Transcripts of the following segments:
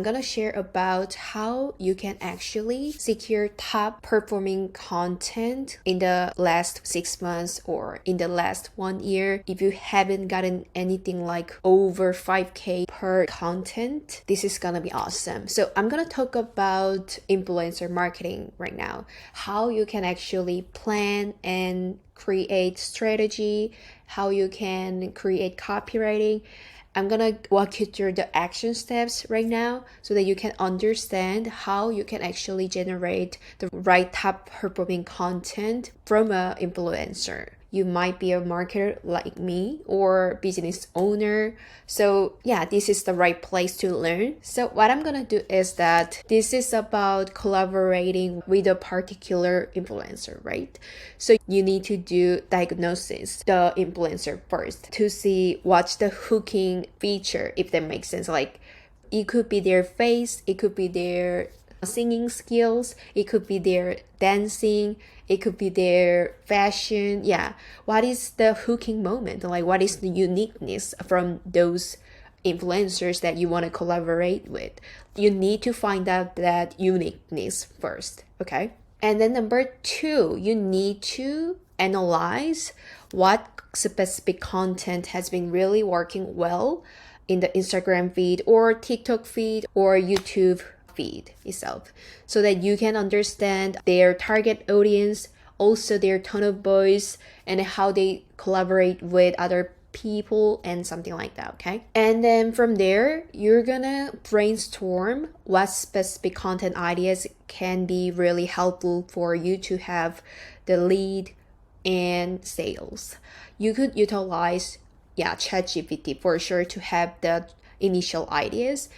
I'm gonna share about how you can actually secure top performing content in the last 6 months or in the last 1 year. If you haven't gotten anything like over 5K per content, this is gonna be awesome. So I'm gonna talk about influencer marketing right now, how you can actually plan and create strategy, how you can create copywriting. I'm gonna walk you through the action steps right now so that you can understand how you can actually generate the right top performing content from an influencer. You might be a marketer like me or business owner. So yeah, this is the right place to learn. So what I'm gonna do is that this is about collaborating with a particular influencer, right? So you need to do diagnosis the influencer first to see what's the hooking feature, if that makes sense. Like it could be their face, it could be their singing skills, it could be their dancing, it could be their fashion. Yeah, what is the hooking moment? Like what is the uniqueness from those influencers that you want to collaborate with? You need to find out that uniqueness first, okay? And then number 2, you need to analyze what specific content has been really working well in the Instagram feed or TikTok feed or YouTube feed itself, so that you can understand their target audience, also their tone of voice, and how they collaborate with other people and something like that, okay? And then from there, you're gonna brainstorm what specific content ideas can be really helpful for you to have the lead and sales. You could utilize ChatGPT for sure to have the initial ideas,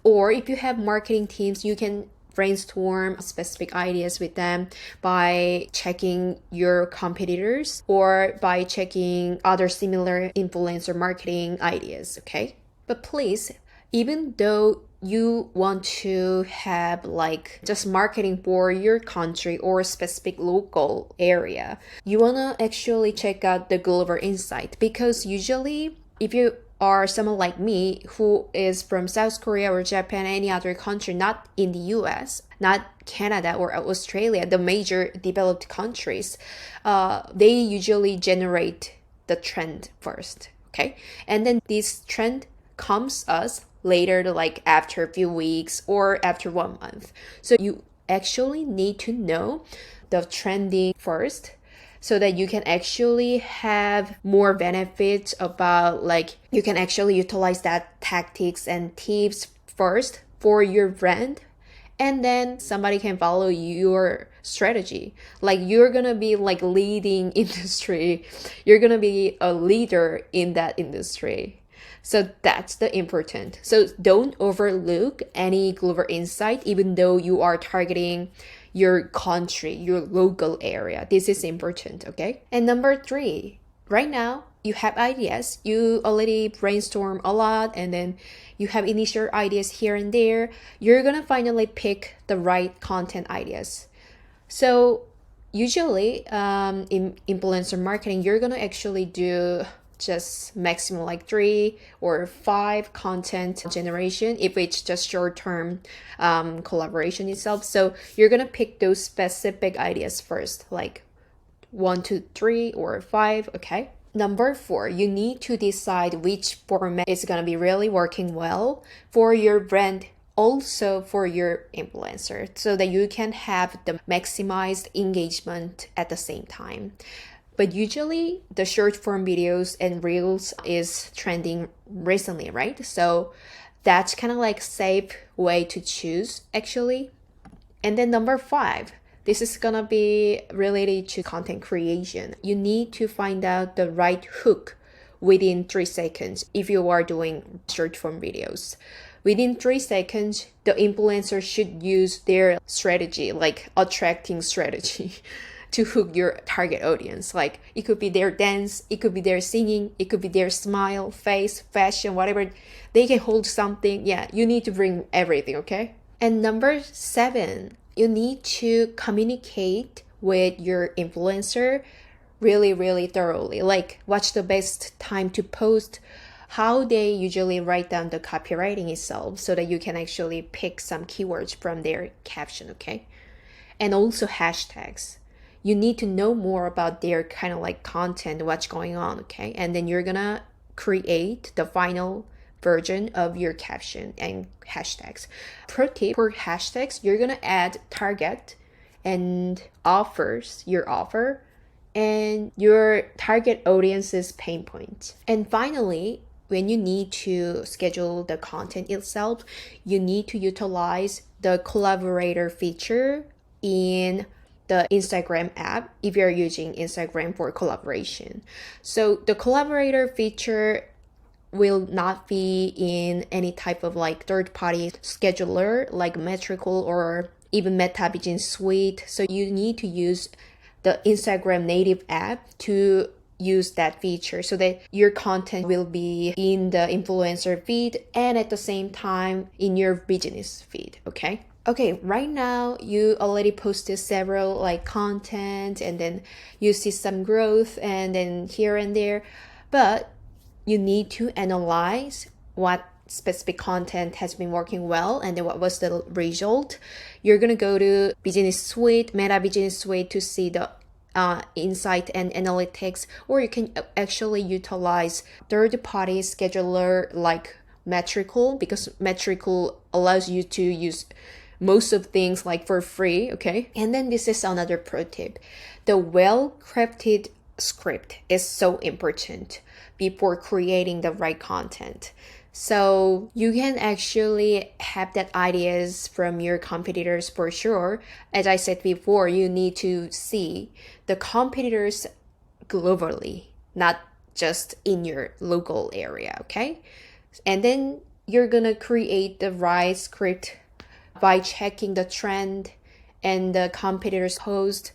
or if you have marketing teams, you can brainstorm specific ideas with them by checking your competitors or by checking other similar influencer marketing ideas, okay? But please, even though you want to have like just marketing for your country or specific local area, you want to actually check out the global insight, because usually if you are someone like me who is from South Korea or Japan, any other country, not in the US, not Canada or Australia, the major developed countries, they usually generate the trend first, okay? And then this trend comes us later, like after a few weeks or after 1 month. So you actually need to know the trending first, so that you can actually have more benefits about, like, you can actually utilize that tactics and tips first for your brand, and then somebody can follow your strategy. Like you're gonna be like leading industry, you're gonna be a leader in that industry. So that's the important. So don't overlook any global insight, even though you are targeting your country, your local area. This is important, okay? And number 3, right now you have ideas. You already brainstorm a lot, and then you have initial ideas here and there. You're gonna finally pick the right content ideas. So usually in influencer marketing, you're gonna actually do just maximum like 3 or 5 content generation if it's just short-term collaboration itself. So you're gonna pick those specific ideas first, like 1 to 3 or 5, okay? Number 4, you need to decide which format is gonna be really working well for your brand, also for your influencer, so that you can have the maximized engagement at the same time. But usually the short form videos and reels is trending recently, right? So that's kind of like safe way to choose actually. And then number 5, this is gonna be related to content creation. You need to find out the right hook within 3 seconds if you are doing short form videos. Within 3 seconds, the influencer should use their strategy, like attracting strategy, to hook your target audience. Like it could be their dance, it could be their singing, it could be their smile, face, fashion, whatever. They can hold something. Yeah, you need to bring everything, okay? And number 7, you need to communicate with your influencer really, really thoroughly. Like what's the best time to post? how they usually write down the copywriting itself so that you can actually pick some keywords from their caption, okay? And also hashtags. You need to know more about their kind of like content, what's going on, okay? And then you're gonna create the final version of your caption and hashtags. Pro tip for hashtags, you're gonna add target and offers, your offer, and your target audience's pain points. And finally, when you need to schedule the content itself, you need to utilize the collaborator feature in the Instagram app if you're using Instagram for collaboration. So the collaborator feature will not be in any type of like third-party scheduler like Metrical or even Meta Business Suite. So you need to use the Instagram native app to use that feature so that your content will be in the influencer feed and at the same time in your business feed, okay? Okay, right now you already posted several like content and then you see some growth and then here and there, but you need to analyze what specific content has been working well and then what was the result. You're gonna go to Business Suite, Meta Business Suite to see the insight and analytics, or you can actually utilize third-party scheduler like Metrical, because Metrical allows you to use most of things like for free, okay? And then this is another pro tip. The well-crafted script is so important before creating the right content. So you can actually have that ideas from your competitors for sure. As I said before, you need to see the competitors globally, not just in your local area, okay? And then you're gonna create the right script by checking the trend and the competitors post,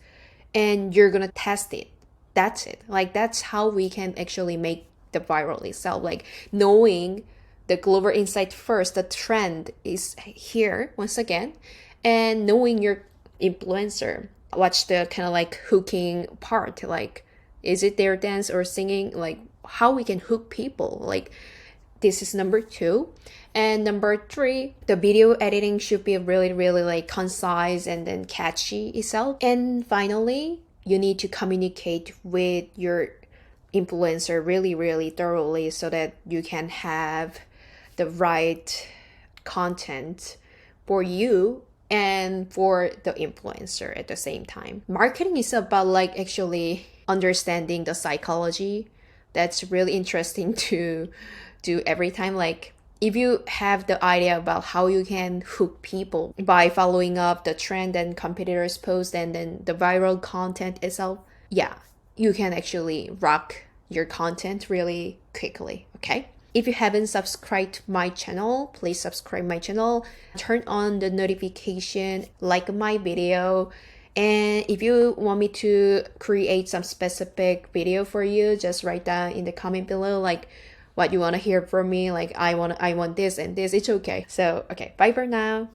and you're gonna test it. That's it. Like that's how we can actually make the viral itself. Like knowing the global insight first, the trend is here once again, and knowing your influencer. Watch the kind of like hooking part. Like, is it their dance or singing? Like how we can hook people. Like this is number 2. And number 3, the video editing should be really, really like concise and then catchy itself. And finally, you need to communicate with your influencer really, really thoroughly so that you can have the right content for you and for the influencer at the same time. Marketing is about like actually understanding the psychology. That's really interesting to do every time. Like if you have the idea about how you can hook people by following up the trend and competitors post and then the viral content itself, yeah, you can actually rock your content really quickly, okay? If you haven't subscribed to my channel, please subscribe my channel, turn on the notification, like my video, and if you want me to create some specific video for you, just write down in the comment below like what you want to hear from me, like I want this and this, it's okay. So okay, bye for now.